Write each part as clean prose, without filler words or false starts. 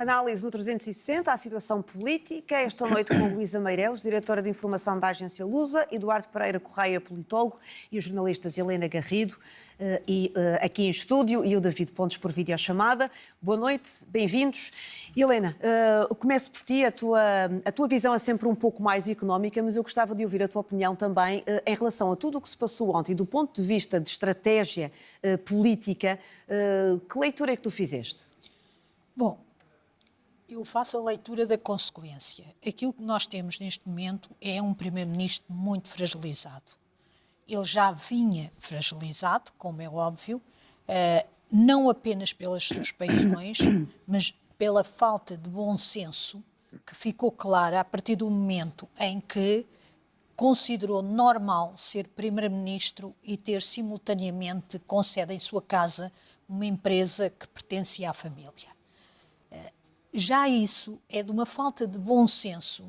Análise no 360 à situação política. Esta noite com Luísa Meireles, diretora de informação da agência Lusa, Eduardo Pereira Correia, politólogo, e os jornalistas Helena Garrido aqui em estúdio e o David Pontes por videochamada. Boa noite, bem-vindos. Helena, começo por ti. A tua visão é sempre um pouco mais económica, mas eu gostava de ouvir a tua opinião também em relação a tudo o que se passou ontem, do ponto de vista de estratégia política. Que leitura é que tu fizeste? Bom, eu faço a leitura da consequência. Aquilo que nós temos neste momento é um primeiro-ministro muito fragilizado. Ele já vinha fragilizado, como é óbvio, não apenas pelas suspeições, mas pela falta de bom senso que ficou clara a partir do momento em que considerou normal ser primeiro-ministro e ter simultaneamente com sede em sua casa uma empresa que pertencia à família. Já isso é de uma falta de bom senso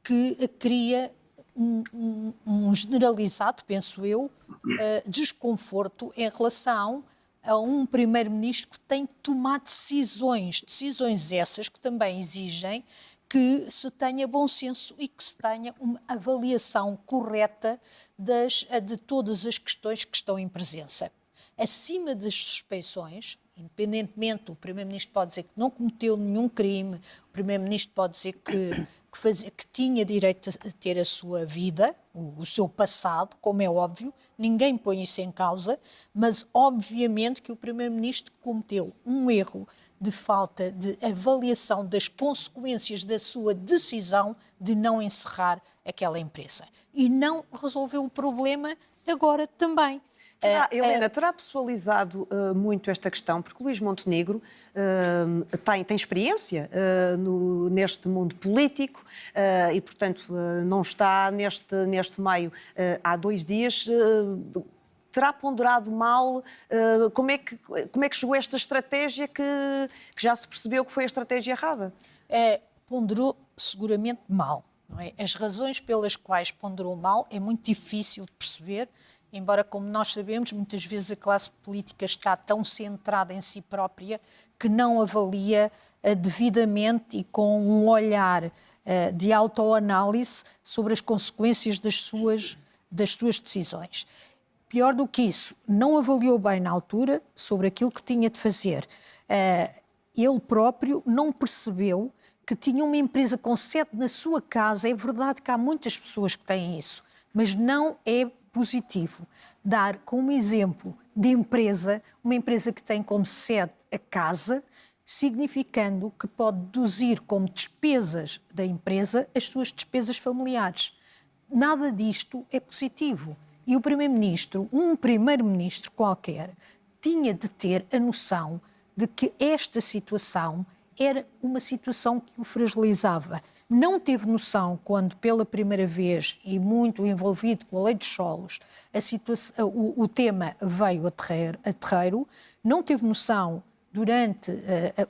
que cria um generalizado, penso eu, desconforto em relação a um primeiro-ministro que tem que tomar decisões essas que também exigem que se tenha bom senso e que se tenha uma avaliação correta de todas as questões que estão em presença. Acima das suspeições, independentemente, o Primeiro-Ministro pode dizer que não cometeu nenhum crime, o Primeiro-Ministro pode dizer que tinha direito a ter a sua vida, o seu passado, como é óbvio, ninguém põe isso em causa, mas obviamente que o Primeiro-Ministro cometeu um erro de falta de avaliação das consequências da sua decisão de não encerrar aquela empresa. E não resolveu o problema agora também. Helena, terá pessoalizado muito esta questão, porque o Luís Montenegro tem experiência neste mundo político e, portanto, não está neste meio há 2 dias. Terá ponderado mal? Como é que chegou a esta estratégia que já se percebeu que foi a estratégia errada? Ponderou seguramente mal. Não é? As razões pelas quais ponderou mal é muito difícil de perceber, embora, como nós sabemos, muitas vezes a classe política está tão centrada em si própria que não avalia devidamente e com um olhar de autoanálise sobre as consequências das suas decisões. Pior do que isso, não avaliou bem na altura sobre aquilo que tinha de fazer. Ele próprio não percebeu que tinha uma empresa com sede na sua casa. É verdade que há muitas pessoas que têm isso, mas não é positivo dar como exemplo de empresa, uma empresa que tem como sede a casa, significando que pode deduzir como despesas da empresa as suas despesas familiares. Nada disto é positivo. E o Primeiro-Ministro, um Primeiro-Ministro qualquer, tinha de ter a noção de que esta situação era uma situação que o fragilizava. Não teve noção quando, pela primeira vez, e muito envolvido com a lei dos solos, o tema veio a terreiro, não teve noção durante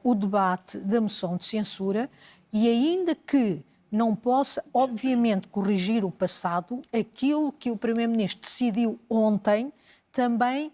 o debate da moção de censura e ainda que não possa, obviamente, corrigir o passado, aquilo que o Primeiro-Ministro decidiu ontem também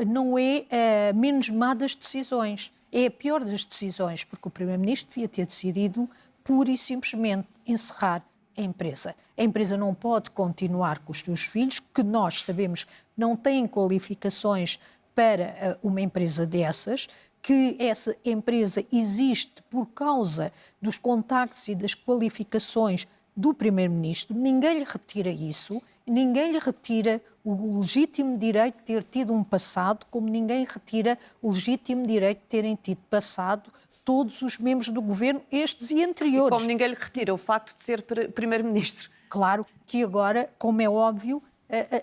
não é menos má das decisões. É a pior das decisões, porque o Primeiro-Ministro devia ter decidido pura e simplesmente encerrar a empresa. A empresa não pode continuar com os seus filhos, que nós sabemos não têm qualificações para uma empresa dessas, que essa empresa existe por causa dos contactos e das qualificações do Primeiro-Ministro. Ninguém lhe retira isso, ninguém lhe retira o legítimo direito de ter tido um passado, como ninguém retira o legítimo direito de terem tido passado todos os membros do governo, estes e anteriores. E como ninguém lhe retira o facto de ser Primeiro-Ministro. Claro que agora, como é óbvio,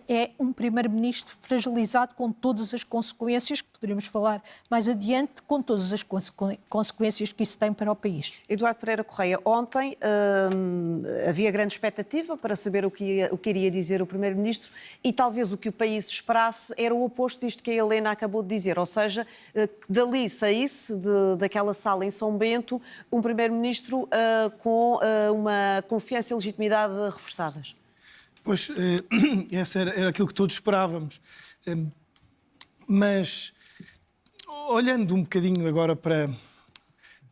é um Primeiro-Ministro fragilizado com todas as consequências, que poderíamos falar mais adiante, com todas as consequências que isso tem para o país. Eduardo Pereira Correia, ontem havia grande expectativa para saber o que iria dizer o Primeiro-Ministro e talvez o que o país esperasse era o oposto disto que a Helena acabou de dizer, ou seja, que dali saísse daquela sala em São Bento um Primeiro-Ministro com uma confiança e legitimidade reforçadas. Pois, essa era aquilo que todos esperávamos. Mas, olhando um bocadinho agora para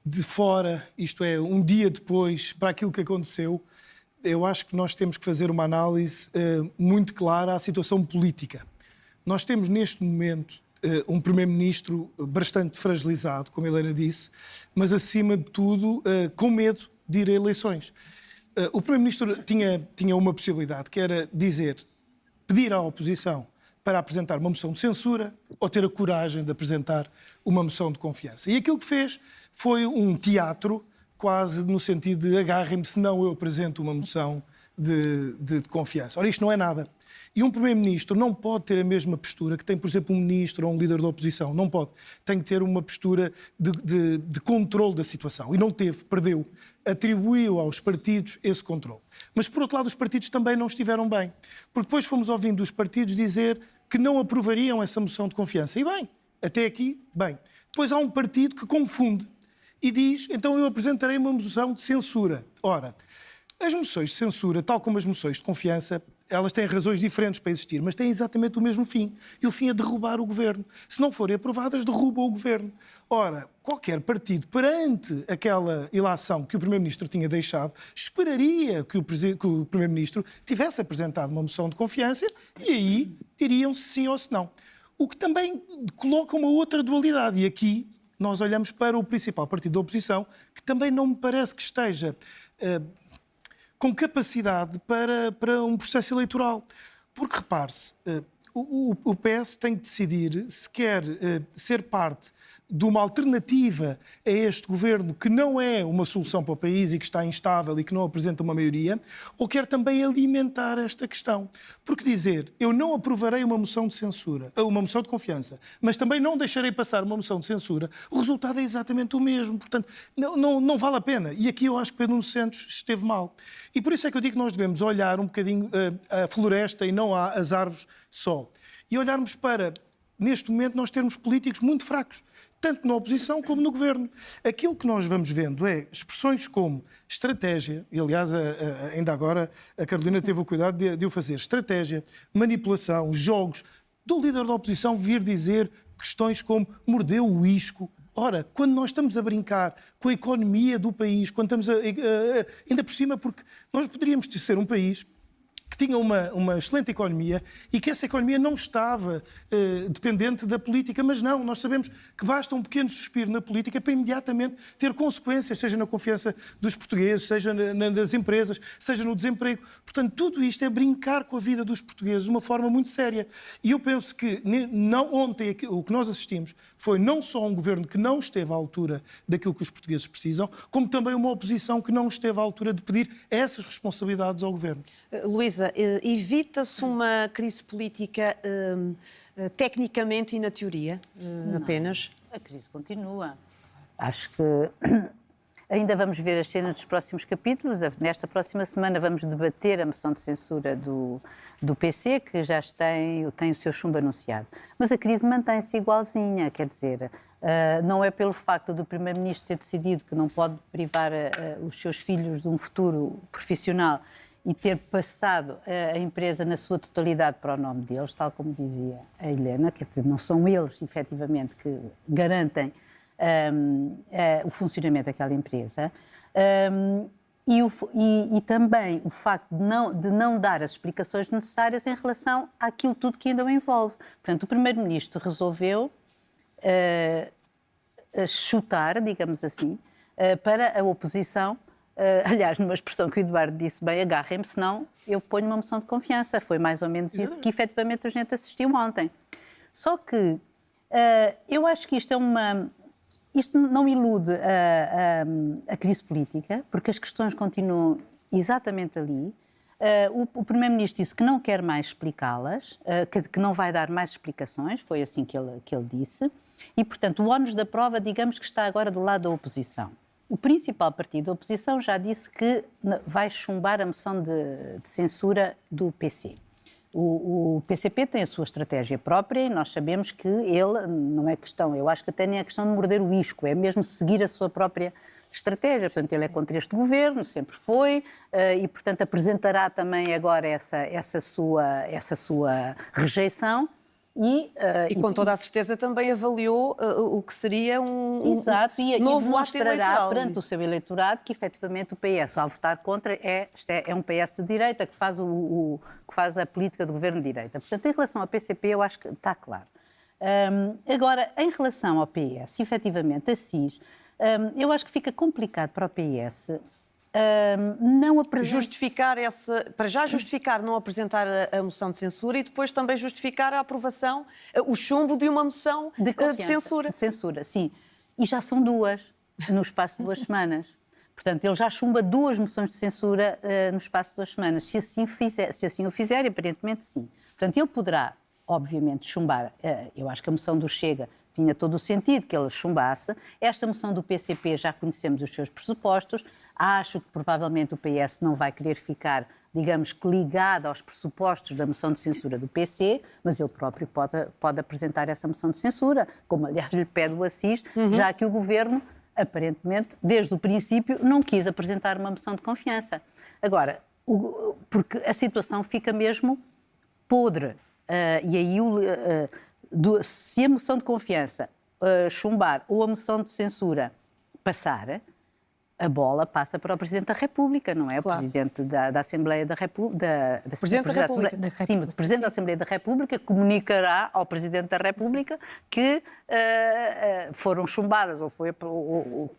de fora, isto é, um dia depois, para aquilo que aconteceu, eu acho que nós temos que fazer uma análise muito clara à situação política. Nós temos neste momento um Primeiro-Ministro bastante fragilizado, como a Helena disse, mas acima de tudo com medo de ir a eleições. O Primeiro-Ministro tinha uma possibilidade, que era pedir à oposição para apresentar uma moção de censura ou ter a coragem de apresentar uma moção de confiança. E aquilo que fez foi um teatro, quase no sentido de agarrem-me, senão eu apresento uma moção de confiança. Ora, isto não é nada. E um Primeiro-Ministro não pode ter a mesma postura que tem, por exemplo, um ministro ou um líder da oposição. Não pode. Tem que ter uma postura de controle da situação. E não teve, perdeu. Atribuiu aos partidos esse controle. Mas, por outro lado, os partidos também não estiveram bem. Porque depois fomos ouvindo os partidos dizer que não aprovariam essa moção de confiança. E bem, até aqui, bem. Depois há um partido que confunde e diz, então eu apresentarei uma moção de censura. Ora, as moções de censura, tal como as moções de confiança, elas têm razões diferentes para existir, mas têm exatamente o mesmo fim. E o fim é derrubar o governo. Se não forem aprovadas, derrubam o governo. Ora, qualquer partido, perante aquela ilação que o Primeiro-Ministro tinha deixado, esperaria que o Primeiro-Ministro tivesse apresentado uma moção de confiança e aí diriam se sim ou se não. O que também coloca uma outra dualidade. E aqui nós olhamos para o principal partido da oposição, que também não me parece que esteja com capacidade para um processo eleitoral. Porque, repare-se, o PS tem que decidir se quer ser parte de uma alternativa a este governo que não é uma solução para o país e que está instável e que não apresenta uma maioria, ou quer também alimentar esta questão. Porque dizer, eu não aprovarei uma moção de censura, uma moção de confiança, mas também não deixarei passar uma moção de censura, o resultado é exatamente o mesmo. Portanto, não vale a pena. E aqui eu acho que Pedro Nuno Santos esteve mal. E por isso é que eu digo que nós devemos olhar um bocadinho a floresta e não as árvores só. E olharmos para, neste momento, nós termos políticos muito fracos, tanto na oposição como no governo. Aquilo que nós vamos vendo é expressões como estratégia, e aliás, ainda agora a Carolina teve o cuidado de o fazer, estratégia, manipulação, jogos, do líder da oposição vir dizer questões como mordeu o isco. Ora, quando nós estamos a brincar com a economia do país, quando estamos ainda por cima, porque nós poderíamos ser um país que tinha uma excelente economia e que essa economia não estava dependente da política, mas não, nós sabemos que basta um pequeno suspiro na política para imediatamente ter consequências, seja na confiança dos portugueses, seja nas empresas, seja no desemprego. Portanto, tudo isto é brincar com a vida dos portugueses de uma forma muito séria. E eu penso que ontem o que nós assistimos foi não só um governo que não esteve à altura daquilo que os portugueses precisam, como também uma oposição que não esteve à altura de pedir essas responsabilidades ao governo. Luísa, evita-se uma crise política tecnicamente e na teoria apenas? A crise continua. Acho que ainda vamos ver as cenas dos próximos capítulos. Nesta próxima semana vamos debater a moção de censura do PC, que já tem o seu chumbo anunciado. Mas a crise mantém-se igualzinha, quer dizer, não é pelo facto do Primeiro-Ministro ter decidido que não pode privar os seus filhos de um futuro profissional e ter passado a empresa na sua totalidade para o nome deles, tal como dizia a Helena, quer dizer, não são eles, efetivamente, que garantem o funcionamento daquela empresa. E também o facto de não dar as explicações necessárias em relação àquilo tudo que ainda o envolve. Portanto, o Primeiro-Ministro resolveu chutar, digamos assim, para a oposição. Aliás, numa expressão que o Eduardo disse bem, agarrem-me, senão eu ponho uma moção de confiança. Foi mais ou menos isso que efetivamente a gente assistiu ontem. Só que eu acho que isto não ilude a crise política, porque as questões continuam exatamente ali. O Primeiro-Ministro disse que não quer mais explicá-las, que não vai dar mais explicações, foi assim que ele disse. E, portanto, o ónus da prova, digamos que está agora do lado da oposição. O principal partido da oposição já disse que vai chumbar a moção de censura do PC. O PCP tem a sua estratégia própria e nós sabemos que ele, não é questão, eu acho que até nem é questão de morder o isco, é mesmo seguir a sua própria estratégia. Portanto, ele é contra este governo, sempre foi, e, portanto, apresentará também agora essa sua rejeição. E com toda a certeza também avaliou o que seria Exato, e novo ato demonstrará eleitoral. perante o seu eleitorado que efetivamente o PS, ao votar contra, é um PS de direita que faz a política do governo de direita. Portanto, em relação ao PCP, eu acho que está claro. Agora, em relação ao PS, efetivamente, a SIS, eu acho que fica complicado para o PS não apresentar... Para já justificar não apresentar a moção de censura e depois também justificar a aprovação, o chumbo de uma moção de censura. De censura, sim. E já são duas, no espaço de 2 semanas. Portanto, ele já chumba 2 moções de censura no espaço de 2 semanas. Se assim o fizer, aparentemente sim. Portanto, ele poderá, obviamente, chumbar. Eu acho que a moção do Chega tinha todo o sentido que ele chumbasse. Esta moção do PCP já conhecemos os seus pressupostos. Acho que provavelmente o PS não vai querer ficar, digamos, ligado aos pressupostos da moção de censura do PC, mas ele próprio pode apresentar essa moção de censura, como aliás lhe pede o Assis, já que o Governo, aparentemente, desde o princípio, não quis apresentar uma moção de confiança. Agora, porque a situação fica mesmo podre. E aí, se a moção de confiança chumbar ou a moção de censura passar, a bola passa para o Presidente da República, não é? Claro. O Presidente da Assembleia da República. Presidente da República. Sim, o Presidente da Assembleia da República comunicará ao Presidente da República que foram chumbadas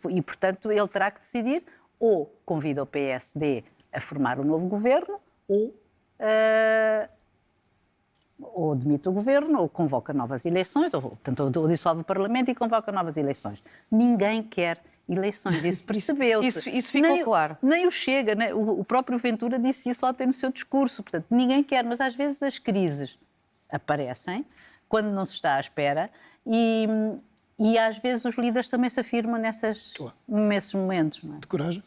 e, portanto, ele terá que decidir ou convida o PSD a formar um novo governo ou demite o governo, ou convoca novas eleições, ou dissolve o Parlamento e convoca novas eleições. Ninguém quer eleições, isso percebeu-se. Isso ficou claro. Nem o Chega, o próprio Ventura disse isso ontem no seu discurso. Portanto, ninguém quer, mas às vezes as crises aparecem quando não se está à espera e às vezes os líderes também se afirmam nesses momentos. Não é? De coragem.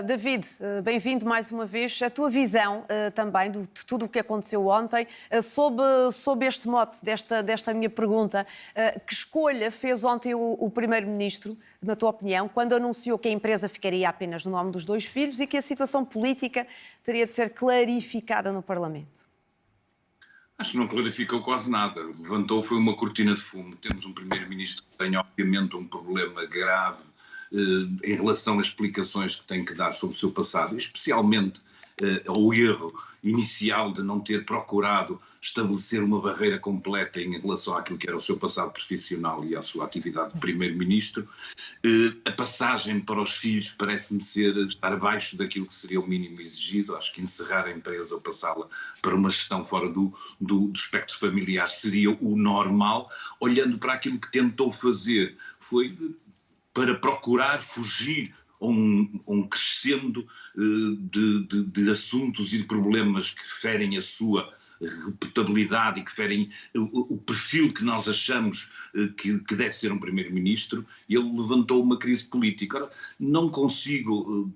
David, bem-vindo mais uma vez. A tua visão também de tudo o que aconteceu ontem, sob este mote desta minha pergunta, que escolha fez ontem o Primeiro-Ministro, na tua opinião, quando anunciou que a empresa ficaria apenas no nome dos 2 filhos e que a situação política teria de ser clarificada no Parlamento? Acho que não clarificou quase nada. Levantou, foi uma cortina de fumo. Temos um Primeiro-Ministro que tem, obviamente, um problema grave em relação às explicações que tem que dar sobre o seu passado, especialmente ao erro inicial de não ter procurado estabelecer uma barreira completa em relação àquilo que era o seu passado profissional e à sua atividade de Primeiro-Ministro. A passagem para os filhos parece-me estar abaixo daquilo que seria o mínimo exigido. Acho que encerrar a empresa ou passá-la para uma gestão fora do espectro familiar seria o normal. Olhando para aquilo que tentou fazer, foi para procurar fugir a um crescendo de assuntos e de problemas que ferem a sua reputabilidade e que ferem o perfil que nós achamos que deve ser um Primeiro-Ministro. Ele levantou uma crise política. Ora, não consigo,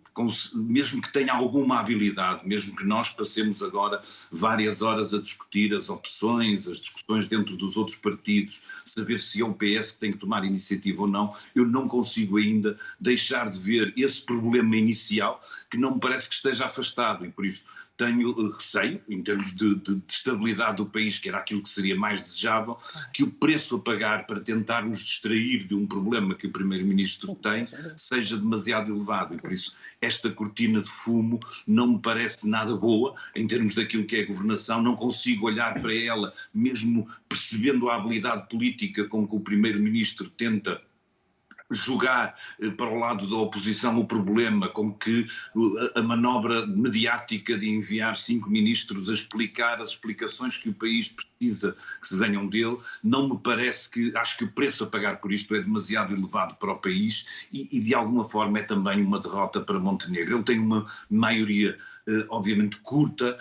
mesmo que tenha alguma habilidade, mesmo que nós passemos agora várias horas a discutir as opções, as discussões dentro dos outros partidos, saber se é o PS que tem que tomar iniciativa ou não, eu não consigo ainda deixar de ver esse problema inicial que não me parece que esteja afastado e por isso tenho receio, em termos de estabilidade do país, que era aquilo que seria mais desejável, que o preço a pagar para tentar nos distrair de um problema que o Primeiro-Ministro tem seja demasiado elevado. E por isso esta cortina de fumo não me parece nada boa em termos daquilo que é a governação. Não consigo olhar para ela, mesmo percebendo a habilidade política com que o Primeiro-Ministro tenta jogar para o lado da oposição o problema com que a manobra mediática de enviar 5 ministros a explicar as explicações que o país precisa que se venham dele, não me parece acho que o preço a pagar por isto é demasiado elevado para o país e de alguma forma é também uma derrota para Montenegro. Ele tem uma maioria obviamente curta,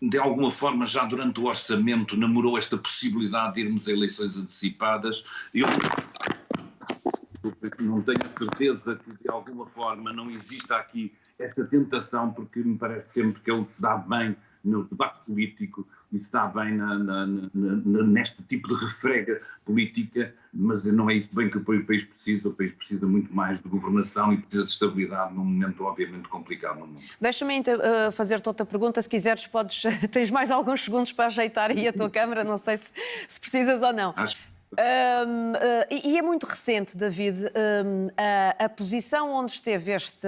de alguma forma já durante o orçamento namorou esta possibilidade de irmos a eleições antecipadas. Eu não tenho certeza que de alguma forma não exista aqui esta tentação, porque me parece sempre que ele se dá bem no debate político e está bem neste tipo de refrega política, mas não é isso bem que o país precisa. O país precisa muito mais de governação e precisa de estabilidade num momento obviamente complicado no mundo. Deixa-me fazer-te outra pergunta, se quiseres tens mais alguns segundos para ajeitar aí a tua câmara, não sei se precisas ou não. E é muito recente, David, a posição onde esteve este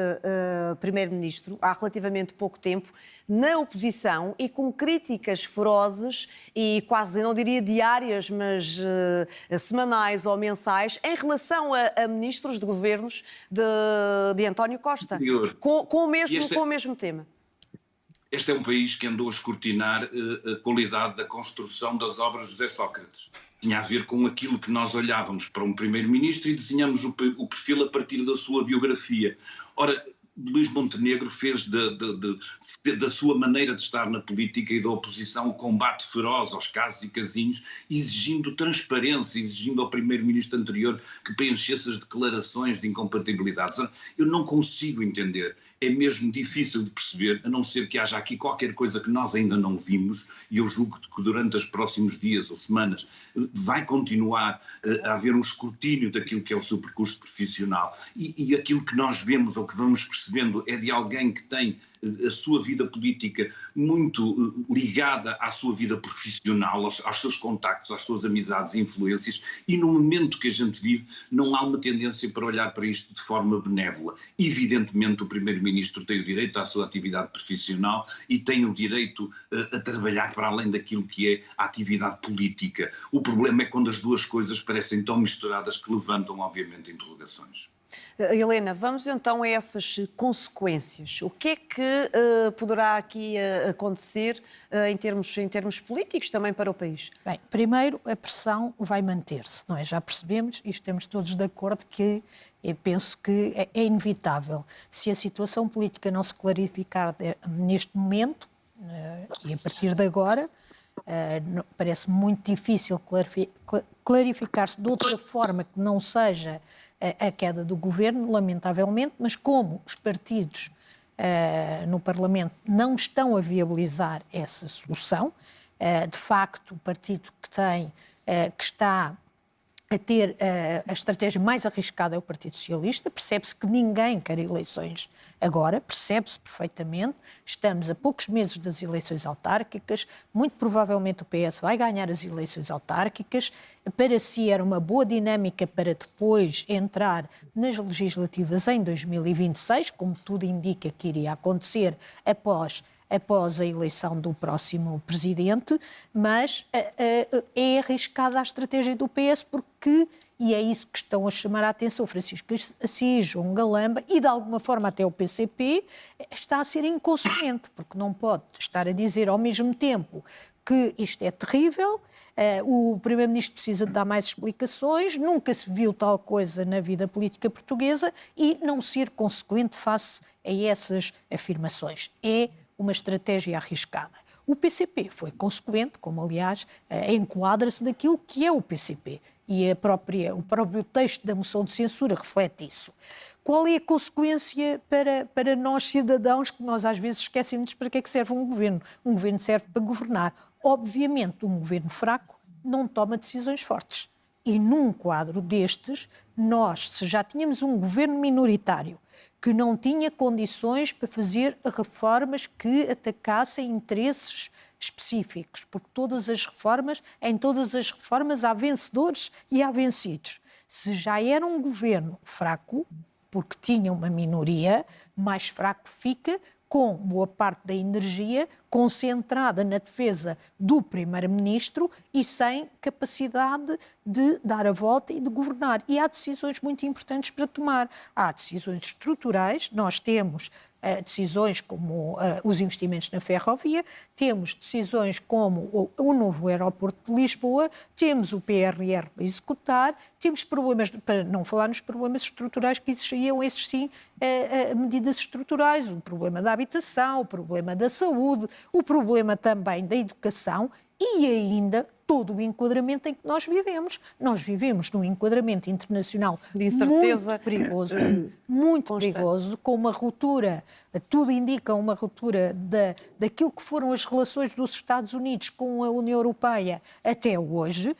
Primeiro-Ministro, há relativamente pouco tempo, na oposição e com críticas ferozes e quase, não diria diárias, mas semanais ou mensais, em relação a ministros de governos de António Costa, com o mesmo tema. Este é um país que andou a escrutinar a qualidade da construção das obras de José Sócrates. Tinha a ver com aquilo que nós olhávamos para um primeiro-ministro e desenhamos o perfil a partir da sua biografia. Ora, Luís Montenegro fez da sua maneira de estar na política e da oposição o combate feroz aos casos e casinhos, exigindo transparência, exigindo ao primeiro-ministro anterior que preenchesse as declarações de incompatibilidades. Eu não consigo entender. É mesmo difícil de perceber, a não ser que haja aqui qualquer coisa que nós ainda não vimos, e eu julgo que durante os próximos dias ou semanas vai continuar a haver um escrutínio daquilo que é o seu percurso profissional, e aquilo que nós vemos ou que vamos percebendo é de alguém que tem a sua vida política muito ligada à sua vida profissional, aos seus contactos, às suas amizades e influências, e no momento que a gente vive não há uma tendência para olhar para isto de forma benévola. Evidentemente o Primeiro-Ministro tem o direito à sua atividade profissional e tem o direito a trabalhar para além daquilo que é a atividade política. O problema é quando as duas coisas parecem tão misturadas que levantam obviamente interrogações. Helena, vamos então a essas consequências. O que é que poderá aqui acontecer em termos políticos também para o país? Bem, primeiro a pressão vai manter-se, não é? Já percebemos e estamos todos de acordo que eu penso que é inevitável. Se a situação política não se clarificar neste momento, e a partir de agora, parece muito difícil clarificar-se de outra forma que não seja a queda do governo, lamentavelmente, mas como os partidos no Parlamento não estão a viabilizar essa solução, de facto o partido que está a ter a estratégia mais arriscada é o Partido Socialista. Percebe-se que ninguém quer eleições agora, percebe-se perfeitamente. Estamos a poucos meses das eleições autárquicas, muito provavelmente o PS vai ganhar as eleições autárquicas. Para si era uma boa dinâmica para depois entrar nas legislativas em 2026, como tudo indica que iria acontecer após a eleição do próximo presidente, mas é arriscada a estratégia do PS porque, e é isso que estão a chamar a atenção, Francisco Assis, João Galamba e de alguma forma até o PCP, está a ser inconsequente, porque não pode estar a dizer ao mesmo tempo que isto é terrível, o Primeiro-Ministro precisa de dar mais explicações, nunca se viu tal coisa na vida política portuguesa e não ser consequente face a essas afirmações. É uma estratégia arriscada. O PCP foi consequente, como aliás enquadra-se daquilo que é o PCP e o próprio texto da moção de censura reflete isso. Qual é a consequência para nós cidadãos que nós às vezes esquecemos para que é que serve um governo? Um governo serve para governar. Obviamente um governo fraco não toma decisões fortes. E num quadro destes, nós, se já tínhamos um governo minoritário que não tinha condições para fazer reformas que atacassem interesses específicos, porque em todas as reformas há vencedores e há vencidos. Se já era um governo fraco, porque tinha uma minoria, mais fraco fica, com boa parte da energia concentrada na defesa do Primeiro-Ministro e sem capacidade de dar a volta e de governar. E há decisões muito importantes para tomar. Há decisões estruturais, nós temos decisões como os investimentos na ferrovia, temos decisões como o novo aeroporto de Lisboa, temos o PRR para executar, temos problemas, para não falar nos problemas estruturais que exigiam, esses sim, medidas estruturais, o problema da habitação, o problema da saúde, o problema também da educação e ainda todo o enquadramento em que nós vivemos. Nós vivemos num enquadramento internacional de incerteza muito perigoso, muito perigoso, com uma ruptura, tudo indica uma ruptura daquilo que foram as relações dos Estados Unidos com a União Europeia até hoje,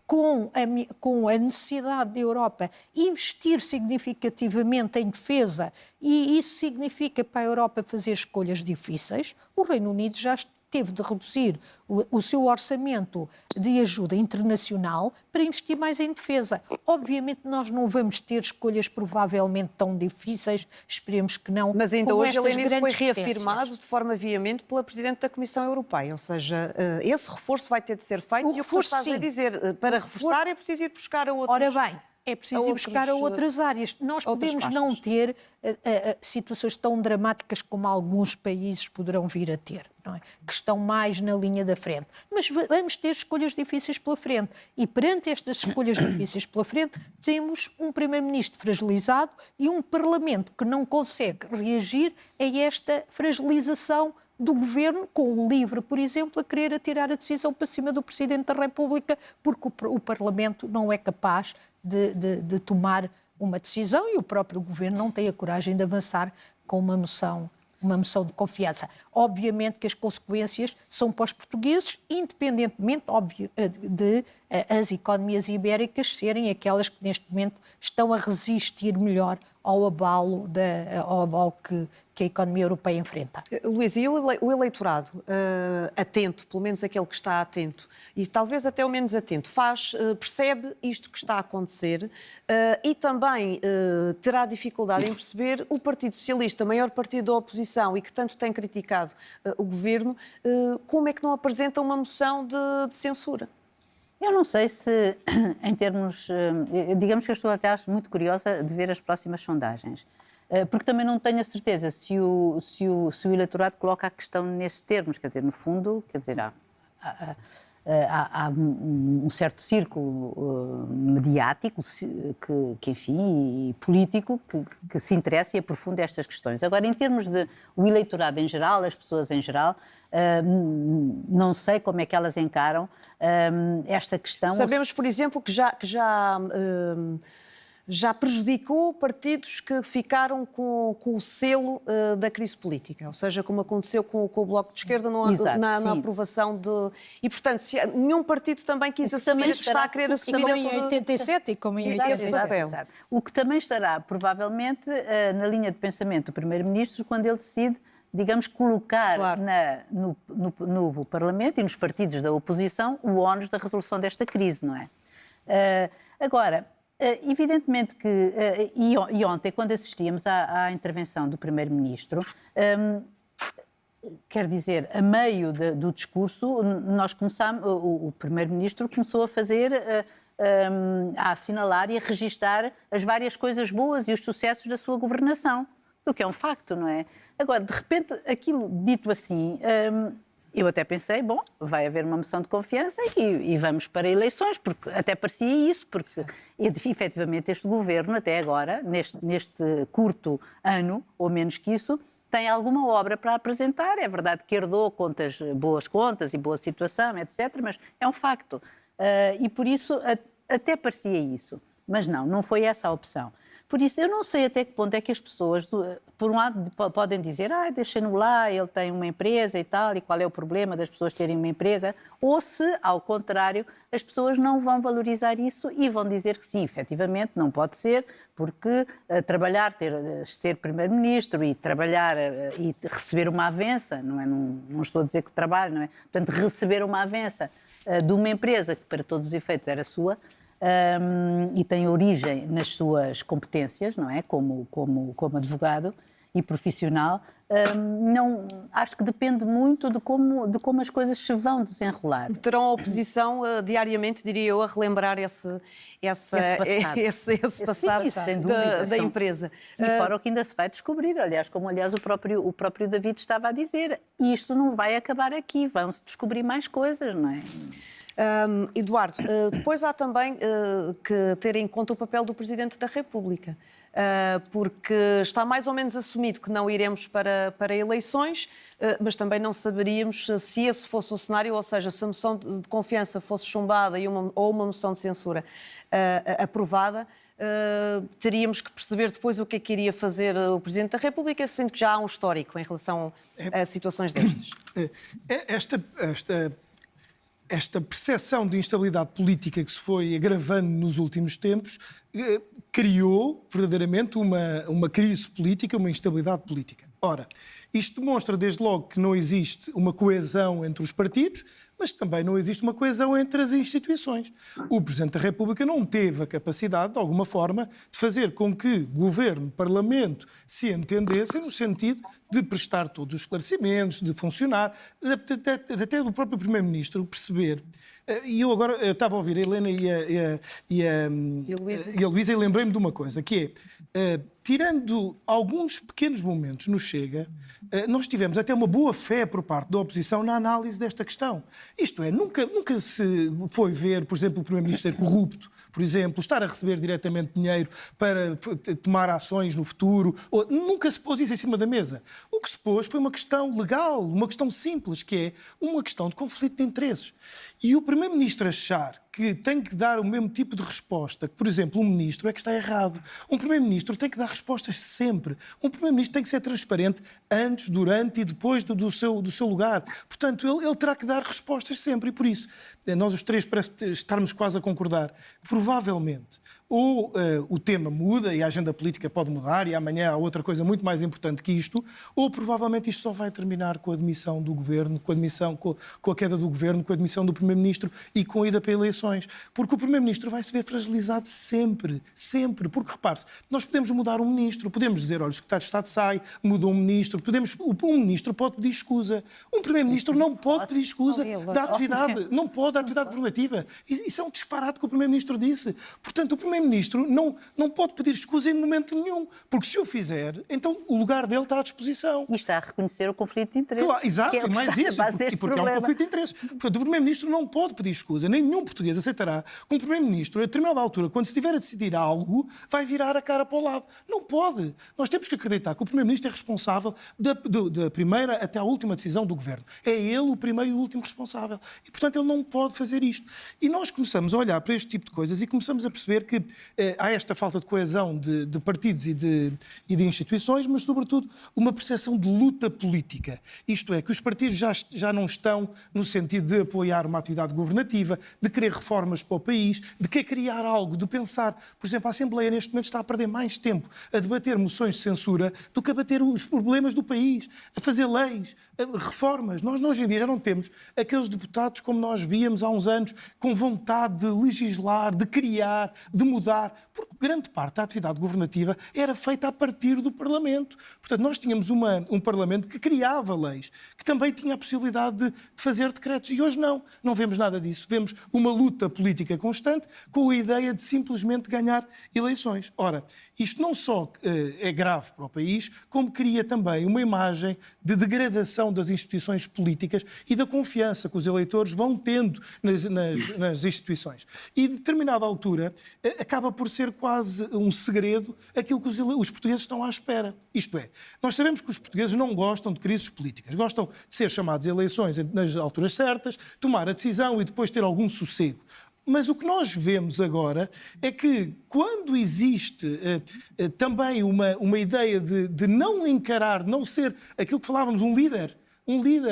com a necessidade da Europa investir significativamente em defesa, e isso significa para a Europa fazer escolhas difíceis. O Reino Unido já teve de reduzir o seu orçamento de ajuda internacional para investir mais em defesa. Obviamente nós não vamos ter escolhas provavelmente tão difíceis, esperemos que não. Mas ainda hoje, Helena, isso foi potências. reafirmado de forma veemente pela Presidente da Comissão Europeia, ou seja, esse reforço vai ter de ser feito, e o que tu estás a dizer, para reforçar é preciso ir buscar a outros... Ora bem, é preciso ir buscar a outras áreas. Nós podemos não ter situações tão dramáticas como alguns países poderão vir a ter, não é? Que estão mais na linha da frente. Mas vamos ter escolhas difíceis pela frente. E perante estas escolhas difíceis pela frente, temos um Primeiro-Ministro fragilizado e um Parlamento que não consegue reagir a esta fragilização do Governo, com o LIVRE, por exemplo, a querer atirar a decisão para cima do Presidente da República, porque o Parlamento não é capaz de tomar uma decisão e o próprio Governo não tem a coragem de avançar com uma moção de confiança. Obviamente que as consequências são para os portugueses, independentemente, óbvio, de as economias ibéricas serem aquelas que neste momento estão a resistir melhor ao abalo que a economia europeia enfrenta. Luís, e o eleitorado atento, pelo menos aquele que está atento, e talvez até o menos atento, percebe isto que está a acontecer e também terá dificuldade em perceber o Partido Socialista, maior partido da oposição e que tanto tem criticado o Governo, como é que não apresenta uma moção de censura? Eu não sei se, em termos... Digamos que eu estou até muito curiosa de ver as próximas sondagens. Porque também não tenho a certeza se o eleitorado coloca a questão nesses termos. Quer dizer, no fundo, há um certo círculo mediático que, enfim, e político que se interessa e aprofunda estas questões. Agora, em termos de o eleitorado em geral, as pessoas em geral, não sei como é que elas encaram esta questão. Sabemos, por exemplo, que já prejudicou partidos que ficaram com o selo da crise política, ou seja, como aconteceu com o Bloco de Esquerda na aprovação de... E, portanto, se nenhum partido também quis assumir, está a querer assumir... Como em 87 e como em 87. O que também estará, provavelmente, na linha de pensamento do Primeiro-Ministro quando ele decide, digamos, colocar no Parlamento e nos partidos da oposição o ónus da resolução desta crise, não é? Agora, evidentemente que, e ontem, quando assistíamos à intervenção do Primeiro-Ministro, quer dizer, a meio do discurso, o Primeiro-Ministro começou a fazer, a assinalar e a registar as várias coisas boas e os sucessos da sua governação, o que é um facto, não é? Agora, de repente, aquilo dito assim, eu até pensei, bom, vai haver uma moção de confiança e vamos para eleições, porque até parecia isso, porque efetivamente este governo, até agora, neste curto ano, ou menos que isso, tem alguma obra para apresentar. É verdade que herdou boas contas e boa situação, etc., mas é um facto. E por isso até parecia isso. Mas não foi essa a opção. Por isso, eu não sei até que ponto é que as pessoas, por um lado, podem dizer deixem-no lá, ele tem uma empresa e tal, e qual é o problema das pessoas terem uma empresa, ou se, ao contrário, as pessoas não vão valorizar isso e vão dizer que sim, efetivamente, não pode ser, porque trabalhar, ser Primeiro-Ministro e trabalhar e receber uma avença, não é? Não estou a dizer que trabalho, não é? Portanto, receber uma avença de uma empresa que, para todos os efeitos, era sua, e tem origem nas suas competências, não é? Como advogado e profissional, acho que depende muito de como as coisas se vão desenrolar. Terão a oposição diariamente, diria eu, a relembrar esse passado sem dúvida, da empresa. E fora o que ainda se vai descobrir, como o próprio David estava a dizer, isto não vai acabar aqui, vão-se descobrir mais coisas, não é? Eduardo, depois há também que ter em conta o papel do Presidente da República, porque está mais ou menos assumido que não iremos para para eleições, mas também não saberíamos se esse fosse o cenário, ou seja, se a moção de confiança fosse chumbada ou uma moção de censura aprovada, teríamos que perceber depois o que é que iria fazer o Presidente da República, sendo que já há um histórico em relação a situações destas. Esta percepção de instabilidade política que se foi agravando nos últimos tempos criou verdadeiramente uma crise política, uma instabilidade política. Ora, isto demonstra desde logo que não existe uma coesão entre os partidos, mas também não existe uma coesão entre as instituições. O Presidente da República não teve a capacidade, de alguma forma, de fazer com que Governo, Parlamento se entendessem no sentido de prestar todos os esclarecimentos, de funcionar, até do próprio Primeiro-Ministro perceber. E eu estava a ouvir a Helena e a Luísa e lembrei-me de uma coisa, que é, tirando alguns pequenos momentos no Chega, nós tivemos até uma boa fé por parte da oposição na análise desta questão. Isto é, nunca se foi ver, por exemplo, o Primeiro-Ministro ser corrupto, por exemplo, estar a receber diretamente dinheiro para tomar ações no futuro. Nunca se pôs isso em cima da mesa. O que se pôs foi uma questão legal, uma questão simples, que é uma questão de conflito de interesses. E o Primeiro-Ministro achar que tem que dar o mesmo tipo de resposta que, por exemplo, um ministro, é que está errado. Um Primeiro-Ministro tem que dar respostas sempre. Um Primeiro-Ministro tem que ser transparente antes, durante e depois do seu lugar. Portanto, ele terá que dar respostas sempre. E por isso, nós os três parece estarmos quase a concordar que provavelmente ou o tema muda e a agenda política pode mudar e amanhã há outra coisa muito mais importante que isto, ou provavelmente isto só vai terminar com a demissão do Governo, com a queda do Governo, com a demissão do Primeiro-Ministro e com a ida para eleições. Porque o Primeiro-Ministro vai se ver fragilizado sempre, sempre. Porque, repare-se, nós podemos mudar um Ministro, podemos dizer, olha, o Secretário de Estado sai, mudou um Ministro, um Ministro pode pedir escusa. Um Primeiro-Ministro não pode pedir escusa da atividade, não pode da atividade governativa. Isso é um disparate que o Primeiro-Ministro disse. Portanto, o Primeiro-Ministro não pode pedir escusa em momento nenhum, porque se o fizer, então o lugar dele está à disposição. E está a reconhecer o conflito de interesses. Claro, exato, que é mais isso, porque há um conflito de interesses. Portanto, o Primeiro-Ministro não pode pedir escusa, nem nenhum português aceitará que um Primeiro-Ministro, a determinada altura, quando estiver a decidir algo, vai virar a cara para o lado. Não pode. Nós temos que acreditar que o Primeiro-Ministro é responsável da primeira até à última decisão do Governo. É ele o primeiro e o último responsável. E, portanto, ele não pode fazer isto. E nós começamos a olhar para este tipo de coisas e começamos a perceber que há esta falta de coesão de partidos e de instituições, mas, sobretudo, uma percepção de luta política. Isto é, que os partidos já não estão no sentido de apoiar uma atividade governativa, de querer reformas para o país, de querer criar algo, de pensar. Por exemplo, a Assembleia, neste momento, está a perder mais tempo a debater moções de censura do que a debater os problemas do país, a fazer leis, reformas. Nós, hoje em dia, já não temos aqueles deputados como nós víamos há uns anos, com vontade de legislar, de criar, de mudar, porque grande parte da atividade governativa era feita a partir do Parlamento. Portanto, nós tínhamos um Parlamento que criava leis, que também tinha a possibilidade de fazer decretos. E hoje não vemos nada disso. Vemos uma luta política constante com a ideia de simplesmente ganhar eleições. Ora, isto não só é grave para o país, como cria também uma imagem de degradação das instituições políticas e da confiança que os eleitores vão tendo nas instituições. E, a determinada altura, acaba por ser quase um segredo aquilo que os portugueses estão à espera. Isto é, nós sabemos que os portugueses não gostam de crises políticas, gostam de ser chamados a eleições nas alturas certas, tomar a decisão e depois ter algum sossego. Mas o que nós vemos agora é que, quando existe também uma ideia de não encarar, de não ser aquilo que falávamos, um líder,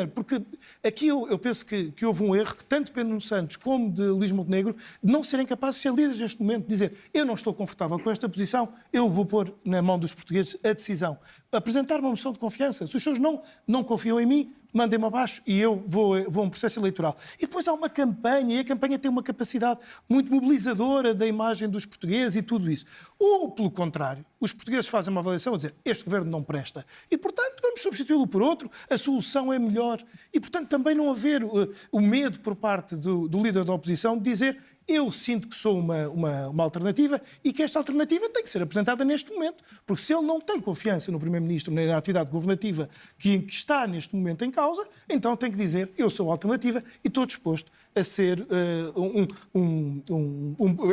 porque aqui eu penso que houve um erro, que tanto Pedro Nuno Santos como de Luís Montenegro, de não serem capazes de ser líderes neste momento, de dizer, eu não estou confortável com esta posição, eu vou pôr na mão dos portugueses a decisão. Apresentar uma moção de confiança. Se os senhores não confiam em mim, mandem-me abaixo e eu vou a um processo eleitoral. E depois há uma campanha, e a campanha tem uma capacidade muito mobilizadora da imagem dos portugueses e tudo isso. Ou, pelo contrário, os portugueses fazem uma avaliação a dizer, este governo não presta e, portanto, vamos substituí-lo por outro, a solução é melhor. E, portanto, também não haver o medo por parte do líder da oposição de dizer, eu sinto que sou uma alternativa e que esta alternativa tem que ser apresentada neste momento. Porque se ele não tem confiança no Primeiro-Ministro, nem na atividade governativa que está neste momento em causa, então tem que dizer, eu sou a alternativa e estou disposto a ser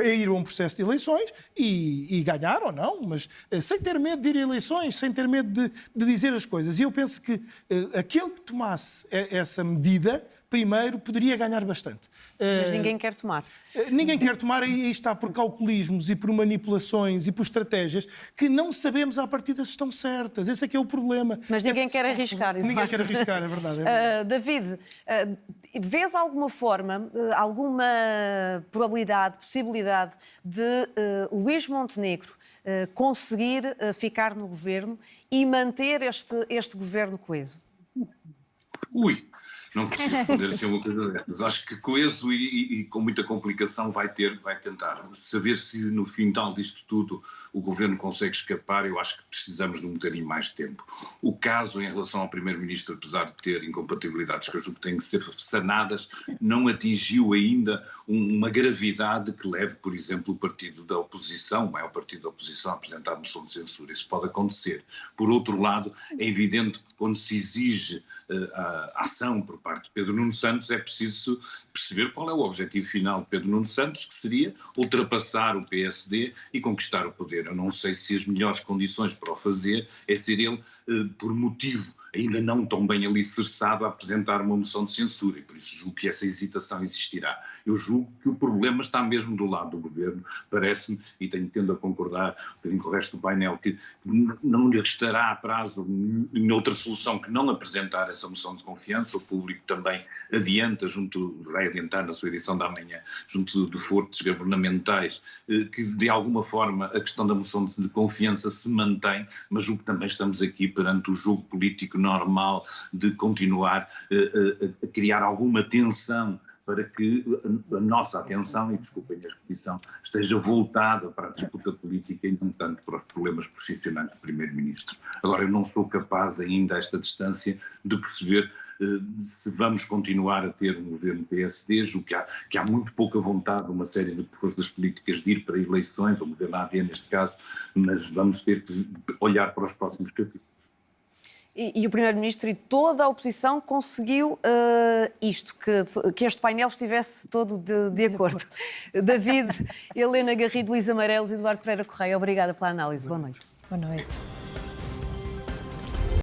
a ir a um processo de eleições e ganhar ou não, mas sem ter medo de ir a eleições, sem ter medo de dizer as coisas. E eu penso que aquele que tomasse essa medida primeiro poderia ganhar bastante. Mas ninguém quer tomar. Ninguém quer tomar, e está por calculismos e por manipulações e por estratégias que não sabemos à partida se estão certas. Esse é que é o problema. Mas ninguém quer arriscar. Ninguém quer arriscar, é verdade. É verdade. David, vês alguma forma, alguma probabilidade, possibilidade de Luís Montenegro conseguir ficar no governo e manter este governo coeso? Não consigo responder assim a uma coisa destas. Acho que coeso e com muita complicação vai tentar. Saber se no final disto tudo o governo consegue escapar, eu acho que precisamos de um bocadinho mais de tempo. O caso em relação ao primeiro-ministro, apesar de ter incompatibilidades que eu julgo que têm que ser sanadas, não atingiu ainda uma gravidade que leve, por exemplo, o partido da oposição, o maior partido da oposição, a apresentar moção de censura. Isso pode acontecer. Por outro lado, é evidente que quando se exige a ação por parte de Pedro Nuno Santos, é preciso perceber qual é o objetivo final de Pedro Nuno Santos, que seria ultrapassar o PSD e conquistar o poder. Eu não sei se as melhores condições para o fazer é ser ele, por motivo ainda não tão bem alicerçado, a apresentar uma moção de censura, e por isso julgo que essa hesitação existirá. Eu julgo que o problema está mesmo do lado do governo, parece-me, e tendo a concordar com o resto do painel, que não lhe restará prazo noutra solução que não apresentar essa moção de confiança. O público também vai adiantar na sua edição da manhã, junto de fortes governamentais, que de alguma forma a questão da moção de confiança se mantém, mas julgo que também estamos aqui perante o jogo político normal de continuar a criar alguma tensão para que a nossa atenção, e desculpem a repetição, esteja voltada para a disputa política e não tanto para os problemas profissionais do Primeiro-Ministro. Agora, eu não sou capaz ainda a esta distância de perceber se vamos continuar a ter um governo PSD. Julgo que há muito pouca vontade de uma série de forças políticas de ir para eleições, o governo AD neste caso, mas vamos ter que olhar para os próximos capítulos. E o Primeiro-Ministro e toda a oposição conseguiu isto, que este painel estivesse todo de acordo. David, Helena Garrido, Luísa Meireles e Eduardo Pereira Correia, obrigada pela análise. Boa noite. Boa noite.